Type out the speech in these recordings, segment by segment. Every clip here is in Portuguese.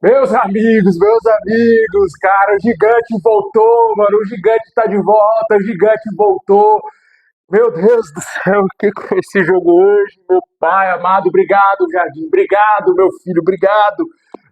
Meus amigos, cara, o gigante voltou, mano. O gigante tá de volta, o gigante voltou. Meu Deus do céu, o que foi esse jogo hoje? Meu pai amado, obrigado, Jardim. Obrigado, meu filho, obrigado.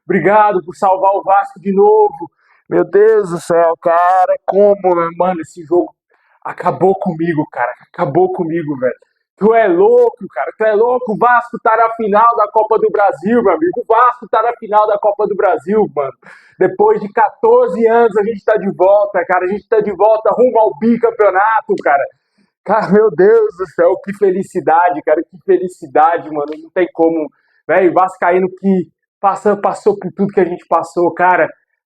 Obrigado por salvar o Vasco de novo. Meu Deus do céu, cara, como, mano, esse jogo acabou comigo, cara. Acabou comigo, velho. Tu é louco, cara. Tu é louco. O Vasco tá na final da Copa do Brasil, meu amigo. O Vasco tá na final da Copa do Brasil, mano. Depois de 14 anos a gente tá de volta, cara. A gente tá de volta rumo ao bicampeonato, cara. Cara, meu Deus do céu, que felicidade, cara, que felicidade, mano. Não tem como, velho, Vascaíno que passou por tudo que a gente passou, cara.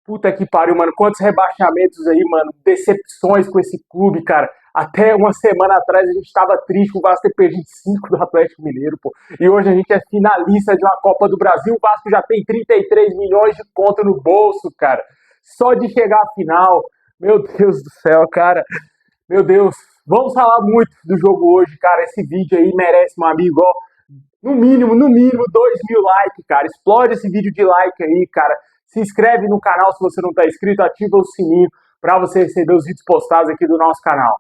Puta que pariu, mano. Quantos rebaixamentos aí, mano. Decepções com esse clube, cara. Até uma semana atrás a gente tava triste com o Vasco ter perdido 5 do Atlético Mineiro, pô. E hoje a gente é finalista de uma Copa do Brasil. O Vasco já tem 33 milhões de conta no bolso, cara. Só de chegar à final. Meu Deus do céu, cara. Meu Deus, vamos falar muito do jogo hoje, cara. Esse vídeo aí merece, meu amigo, ó, no mínimo, 2.000 likes, cara. Explode esse vídeo de like aí, cara. Se inscreve no canal se você não tá inscrito, ativa o sininho para você receber os vídeos postados aqui do nosso canal.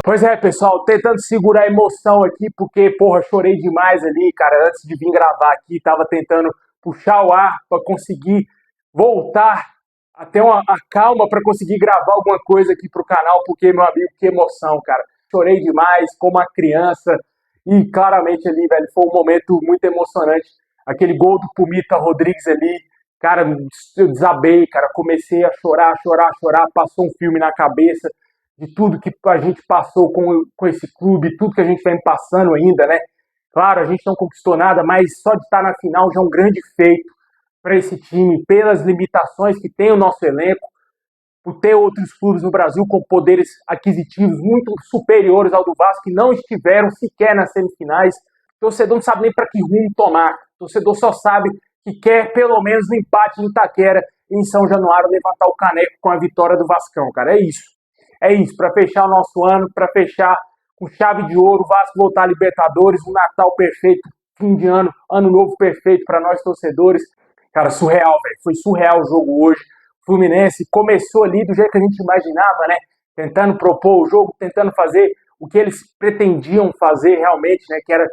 Pois é, pessoal, tentando segurar a emoção aqui, porque, porra, chorei demais ali, cara, antes de vir gravar aqui, tava tentando puxar o ar para conseguir voltar até a calma para conseguir gravar alguma coisa aqui pro canal, porque, meu amigo, que emoção, cara. Chorei demais, como uma criança, e claramente ali, velho, foi um momento muito emocionante. Aquele gol do Pumita Rodrigues ali, cara, eu desabei, cara, comecei a chorar, chorar, chorar, passou um filme na cabeça de tudo que a gente passou com esse clube, tudo que a gente vem passando ainda, né? Claro, a gente não conquistou nada, mas só de estar na final já é um grande feito para esse time, pelas limitações que tem o nosso elenco, por ter outros clubes no Brasil com poderes aquisitivos muito superiores ao do Vasco, que não estiveram sequer nas semifinais. O torcedor não sabe nem para que rumo tomar. O torcedor só sabe que quer pelo menos um empate em Itaquera e em São Januário levantar o caneco com a vitória do Vascão, cara. É isso. É isso, para fechar o nosso ano, para fechar com chave de ouro, o Vasco voltar a Libertadores, um Natal perfeito, fim de ano, ano novo perfeito para nós torcedores. Cara, surreal, velho. Foi surreal o jogo hoje. O Fluminense começou ali do jeito que a gente imaginava, né? Tentando propor o jogo, tentando fazer o que eles pretendiam fazer realmente, né? Que era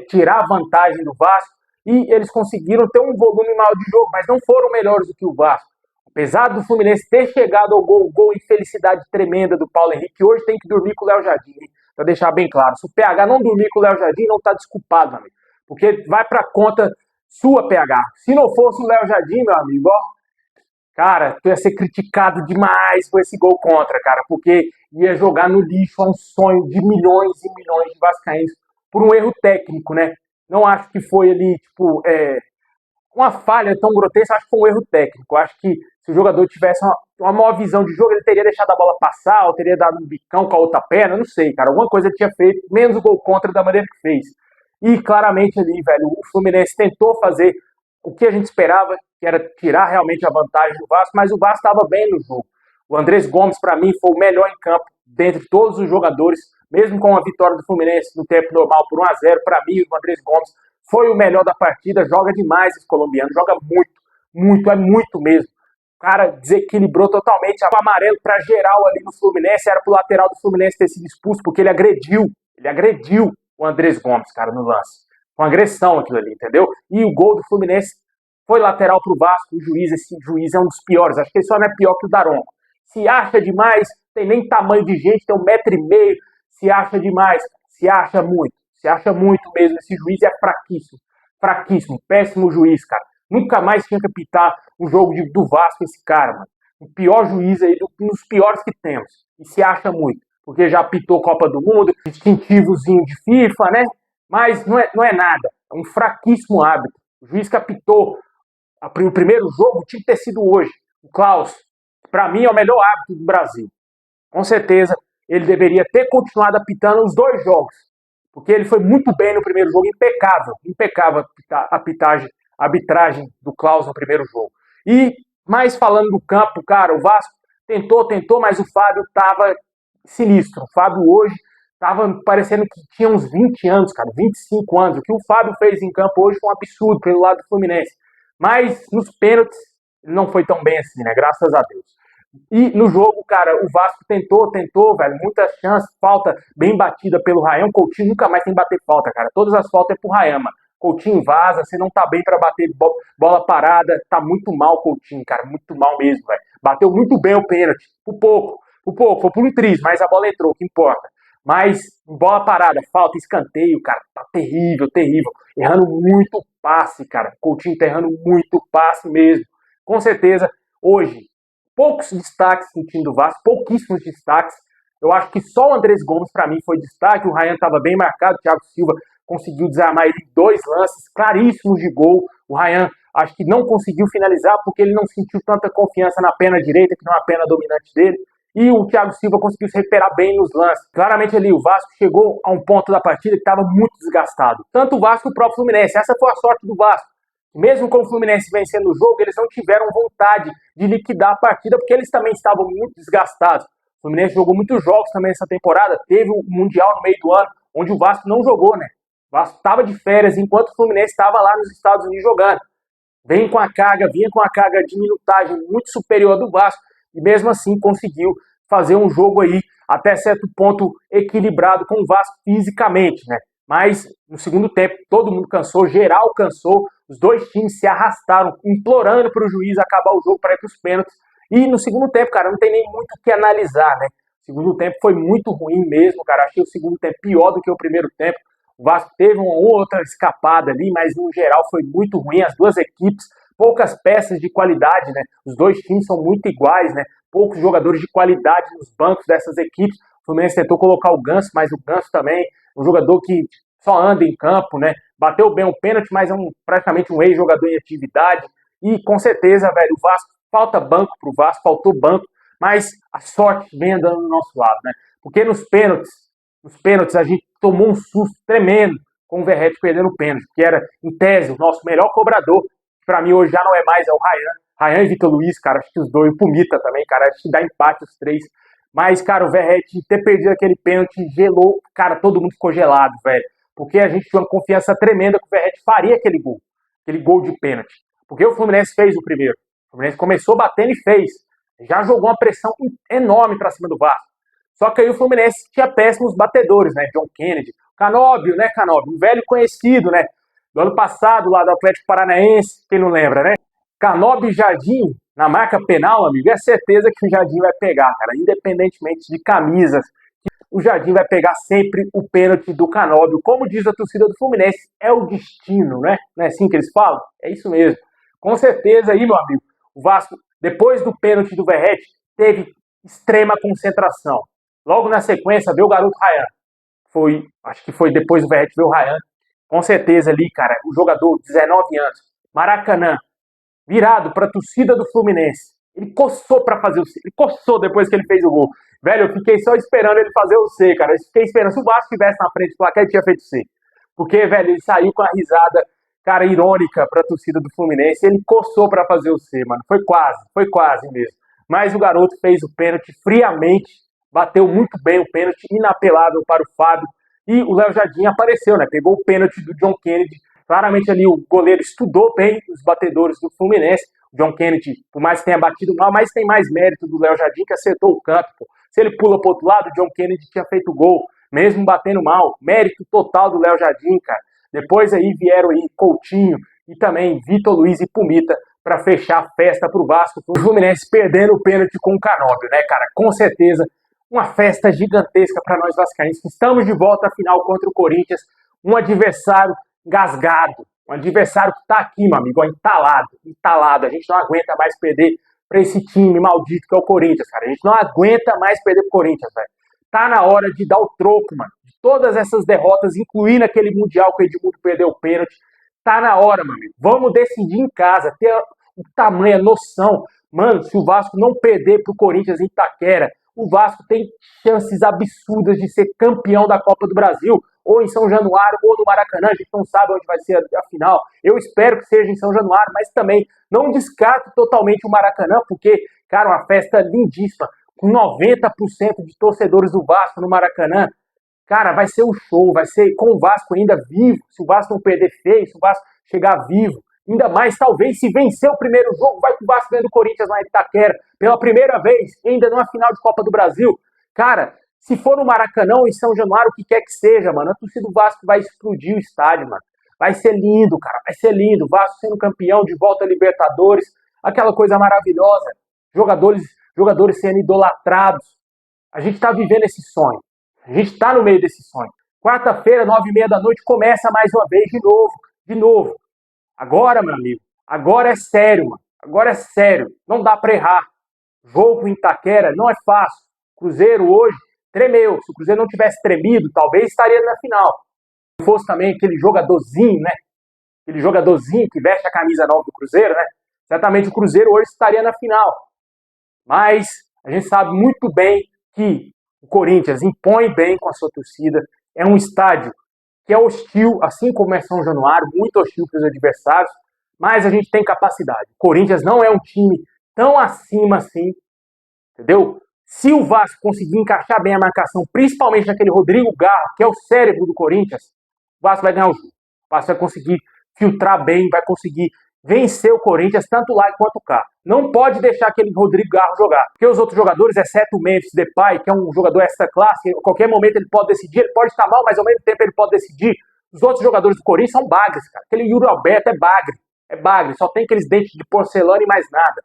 tirar a vantagem do Vasco. E eles conseguiram ter um volume maior de jogo, mas não foram melhores do que o Vasco. Apesar do Fluminense ter chegado ao gol infelicidade tremenda do Paulo Henrique, hoje tem que dormir com o Léo Jardim, para deixar bem claro. Se o PH não dormir com o Léo Jardim, não está desculpado, meu amigo. Porque vai para conta sua, PH. Se não fosse o Léo Jardim, meu amigo, ó, cara, tu ia ser criticado demais com esse gol contra, cara, porque ia jogar no lixo a um sonho de milhões e milhões de vascaínos por um erro técnico, né? Não acho que foi ali, tipo, uma falha tão grotesca, acho que foi um erro técnico. Acho que se o jogador tivesse uma maior visão de jogo, ele teria deixado a bola passar, ou teria dado um bicão com a outra perna, não sei, cara. Alguma coisa ele tinha feito, menos o gol contra da maneira que fez. E claramente ali, velho, o Fluminense tentou fazer o que a gente esperava, que era tirar realmente a vantagem do Vasco, mas o Vasco estava bem no jogo. O Andrés Gomes, para mim, foi o melhor em campo dentre todos os jogadores, mesmo com a vitória do Fluminense no tempo normal por 1-0. Para mim, o Andrés Gomes foi o melhor da partida, joga demais esse colombiano, joga muito, muito, é muito mesmo. O cara desequilibrou totalmente, o amarelo para geral ali no Fluminense, era pro lateral do Fluminense ter sido expulso, porque ele agrediu o Andrés Gomes, cara, no lance. Com agressão aquilo ali, entendeu? E o gol do Fluminense foi lateral pro Vasco, o juiz, esse juiz é um dos piores, acho que ele só não é pior que o Daronco. Se acha demais, tem nem tamanho de gente, tem 1,5 m, se acha demais, se acha muito mesmo, esse juiz é fraquíssimo, fraquíssimo, péssimo juiz, cara. Nunca mais tinha que apitar o jogo do Vasco esse cara, mano. O pior juiz aí, um dos piores que temos. E se acha muito, porque já apitou Copa do Mundo, distintivozinho de FIFA, né? Mas não é nada, é um fraquíssimo hábito. O juiz que apitou o primeiro jogo tinha que ter sido hoje. O Klaus, para mim, é o melhor árbitro do Brasil. Com certeza, ele deveria ter continuado apitando os dois jogos. Porque ele foi muito bem no primeiro jogo, impecável, impecável a arbitragem do Klaus no primeiro jogo. E, mais falando do campo, cara, o Vasco tentou, mas o Fábio estava sinistro. O Fábio hoje tava parecendo que tinha uns 20 anos, cara, 25 anos. O que o Fábio fez em campo hoje foi um absurdo pelo lado do Fluminense. Mas nos pênaltis, ele não foi tão bem assim, né? Graças a Deus. E no jogo, cara, o Vasco tentou, velho, muitas chances, falta bem batida pelo Rayan. O Coutinho nunca mais tem que bater falta, cara. Todas as faltas é pro Rayan, mano. Coutinho vaza, você não tá bem pra bater bola parada, tá muito mal o Coutinho, cara, muito mal mesmo, velho. Bateu muito bem o pênalti, por pouco, foi por um triz, mas a bola entrou, o que importa. Mas bola parada, falta, escanteio, cara, tá terrível, terrível. Errando muito passe, cara. Coutinho tá errando muito passe mesmo. Com certeza, hoje, poucos destaques no time do Vasco, pouquíssimos destaques. Eu acho que só o Andrés Gomes, para mim, foi destaque. O Rayan estava bem marcado, o Thiago Silva conseguiu desarmar ele em 2 lances claríssimos de gol. O Rayan acho que não conseguiu finalizar porque ele não sentiu tanta confiança na perna direita, que não é a perna dominante dele. E o Thiago Silva conseguiu se recuperar bem nos lances. Claramente ali, o Vasco chegou a um ponto da partida que estava muito desgastado. Tanto o Vasco quanto o próprio Fluminense. Essa foi a sorte do Vasco. Mesmo com o Fluminense vencendo o jogo, eles não tiveram vontade de liquidar a partida, porque eles também estavam muito desgastados. O Fluminense jogou muitos jogos também essa temporada, teve o Mundial no meio do ano, onde o Vasco não jogou, né? O Vasco estava de férias, enquanto o Fluminense estava lá nos Estados Unidos jogando. Vinha com a carga de minutagem muito superior do Vasco, e mesmo assim conseguiu fazer um jogo aí, até certo ponto, equilibrado com o Vasco fisicamente, né? Mas no segundo tempo, todo mundo cansou, geral cansou, os dois times se arrastaram, implorando para o juiz acabar o jogo para ir para os pênaltis. E no segundo tempo, cara, não tem nem muito o que analisar, né? O segundo tempo foi muito ruim mesmo, cara. Achei o segundo tempo pior do que o primeiro tempo. O Vasco teve uma outra escapada ali, mas no geral foi muito ruim. As duas equipes, poucas peças de qualidade, né? Os dois times são muito iguais, né? Poucos jogadores de qualidade nos bancos dessas equipes. O Fluminense tentou colocar o Ganso, mas o Ganso também um jogador que só anda em campo, né? Bateu bem o pênalti, mas é praticamente um ex-jogador em atividade. E com certeza, velho, o Vasco, falta banco pro Vasco, faltou banco, mas a sorte vem andando do nosso lado, né? Porque nos pênaltis a gente tomou um susto tremendo com o Verratti perdendo o pênalti, que era, em tese, o nosso melhor cobrador. Para mim hoje já não é mais, é o Rayan. Rayan e Vitor Luiz, cara, acho que os dois, o Pumita também, cara, acho que dá empate os três. Mas, cara, o Verratti ter perdido aquele pênalti gelou, cara, todo mundo ficou gelado, velho. Porque a gente tinha uma confiança tremenda que o Verratti faria aquele gol de pênalti. Porque o Fluminense fez o primeiro. O Fluminense começou batendo e fez. Já jogou uma pressão enorme para cima do Vasco. Só que aí o Fluminense tinha péssimos batedores, né? John Kennedy, Canóbio, né, Canóbio? Um velho conhecido, né? Do ano passado, lá do Atlético Paranaense, quem não lembra, né? Canóbio e Jardim, na marca penal, amigo, é certeza que o Jardim vai pegar, cara. Independentemente de camisas, o Jardim vai pegar sempre o pênalti do Canóbio. Como diz a torcida do Fluminense, é o destino, né? Não é assim que eles falam? É isso mesmo. Com certeza aí, meu amigo, o Vasco, depois do pênalti do Verratti, teve extrema concentração. Logo na sequência, veio o garoto Rayan. Acho que foi depois do Verratti, veio o Rayan. Com certeza ali, cara, o jogador, 19 anos, Maracanã, virado para a torcida do Fluminense. Ele coçou para fazer o C. Ele coçou depois que ele fez o gol. Velho, eu fiquei só esperando ele fazer o C, cara. Eu fiquei esperando. Se o Vasco estivesse na frente do placar, ele tinha feito o C. Porque, velho, ele saiu com a risada, cara, irônica para a torcida do Fluminense. Ele coçou para fazer o C, mano. Foi quase mesmo. Mas o garoto fez o pênalti friamente, bateu muito bem o pênalti, inapelável para o Fábio. E o Léo Jardim apareceu, né? Pegou o pênalti do John Kennedy. Claramente ali o goleiro estudou bem os batedores do Fluminense. O John Kennedy, por mais que tenha batido mal, mas tem mais mérito do Léo Jardim, que acertou o canto. Pô. Se ele pula pro outro lado, o John Kennedy tinha feito o gol, mesmo batendo mal. Mérito total do Léo Jardim, cara. Depois aí vieram aí Coutinho e também Vitor Luiz e Pumita para fechar a festa pro Vasco. O Fluminense perdendo o pênalti com o Canóbio, né, cara? Com certeza, uma festa gigantesca para nós vascaínos, que estamos de volta à final contra o Corinthians, um adversário engasgado, um adversário que está aqui, meu amigo, ó, entalado. A gente não aguenta mais perder para esse time maldito que é o Corinthians, cara. A gente não aguenta mais perder pro Corinthians, velho. Tá na hora de dar o troco, mano. De todas essas derrotas, incluindo aquele Mundial que o Edmundo perdeu o pênalti. Tá na hora, meu amigo. Vamos decidir em casa, ter o tamanho, a noção. Mano, se o Vasco não perder pro Corinthians em Itaquera, o Vasco tem chances absurdas de ser campeão da Copa do Brasil, ou em São Januário, ou no Maracanã, a gente não sabe onde vai ser a final. Eu espero que seja em São Januário, mas também não descarto totalmente o Maracanã, porque, cara, uma festa lindíssima, com 90% de torcedores do Vasco no Maracanã. Cara, vai ser um show, vai ser com o Vasco ainda vivo, se o Vasco não perder feio, se o Vasco chegar vivo. Ainda mais, talvez, se vencer o primeiro jogo, vai que o Vasco ganha do Corinthians lá em Itaquera, pela primeira vez, ainda numa final de Copa do Brasil. Cara, se for no Maracanã ou em São Januário, o que quer que seja, mano, a torcida do Vasco vai explodir o estádio, mano. Vai ser lindo, cara, vai ser lindo. O Vasco sendo campeão, de volta a Libertadores, aquela coisa maravilhosa. Jogadores sendo idolatrados. A gente tá vivendo esse sonho. A gente tá no meio desse sonho. Quarta-feira, 9h30 da noite, começa mais uma vez de novo. De novo. Agora, meu amigo, agora é sério, mano. Agora é sério. Não dá pra errar. Jogo em Itaquera não é fácil. Cruzeiro hoje tremeu. Se o Cruzeiro não tivesse tremido, talvez estaria na final. Se fosse também aquele jogadorzinho, né? Aquele jogadorzinho que veste a camisa nova do Cruzeiro, né? Certamente o Cruzeiro hoje estaria na final. Mas a gente sabe muito bem que o Corinthians impõe bem com a sua torcida. É um estádio que é hostil, assim como é São Januário, muito hostil para os adversários, mas a gente tem capacidade. O Corinthians não é um time tão acima assim, entendeu? Se o Vasco conseguir encaixar bem a marcação, principalmente naquele Rodrigo Garro, que é o cérebro do Corinthians, o Vasco vai ganhar o jogo. O Vasco vai conseguir filtrar bem, vai conseguir vencer o Corinthians tanto lá quanto cá. Não pode deixar aquele Rodrigo Garro jogar, porque os outros jogadores, exceto o Memphis Depay, que é um jogador extra classe, a qualquer momento ele pode decidir, ele pode estar mal, mas ao mesmo tempo ele pode decidir. Os outros jogadores do Corinthians são bagres, cara. Aquele Yuri Alberto é bagre, só tem aqueles dentes de porcelana e mais nada.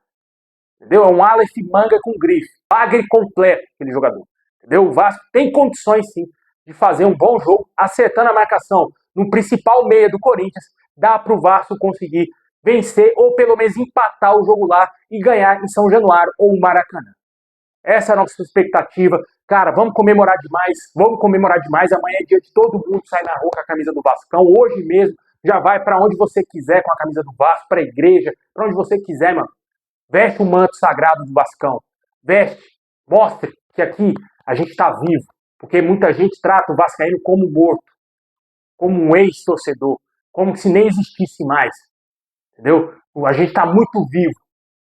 Entendeu? É um Aleph manga com grife. Bagre completo, aquele jogador. Entendeu? O Vasco tem condições, sim, de fazer um bom jogo, acertando a marcação no principal meia do Corinthians. Dá pro Vasco conseguir vencer ou pelo menos empatar o jogo lá e ganhar em São Januário ou no Maracanã. Essa é a nossa expectativa. Cara, vamos comemorar demais. Amanhã é dia de todo mundo sair na rua com a camisa do Vascão. Hoje mesmo já vai para onde você quiser com a camisa do Vasco, para a igreja, para onde você quiser, mano. Veste o manto sagrado do Vascão. Veste. Mostre que aqui a gente está vivo. Porque muita gente trata o vascaíno como morto. Como um ex-torcedor. Como se nem existisse mais. Entendeu? A gente está muito vivo.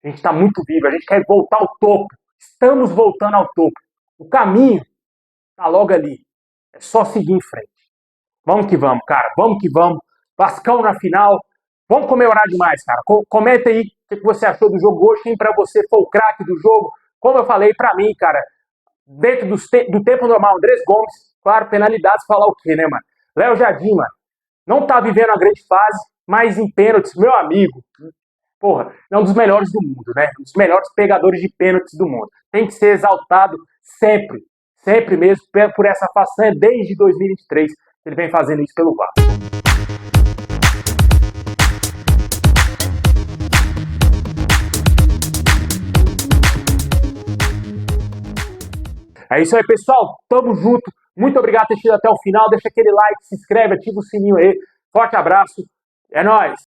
A gente quer voltar ao topo. Estamos voltando ao topo. O caminho está logo ali. É só seguir em frente. Vamos que vamos, cara. Vamos que vamos. Vascão na final. Vamos comemorar demais, cara. Comenta aí o que você achou do jogo hoje. Quem pra você foi o craque do jogo. Como eu falei, pra mim, cara, dentro do tempo normal, Andrés Gomes, claro, penalidades, falar o quê, né, mano? Léo Jardim, mano, não tá vivendo uma grande fase, mas em pênaltis, meu amigo, porra, é um dos melhores do mundo, né? Um dos melhores pegadores de pênaltis do mundo. Tem que ser exaltado sempre, sempre mesmo, por essa façanha desde 2023, que ele vem fazendo isso pelo VAR. É isso aí, pessoal. Tamo junto. Muito obrigado por ter assistido até o final. Deixa aquele like, se inscreve, ativa o sininho aí. Forte abraço. É nóis!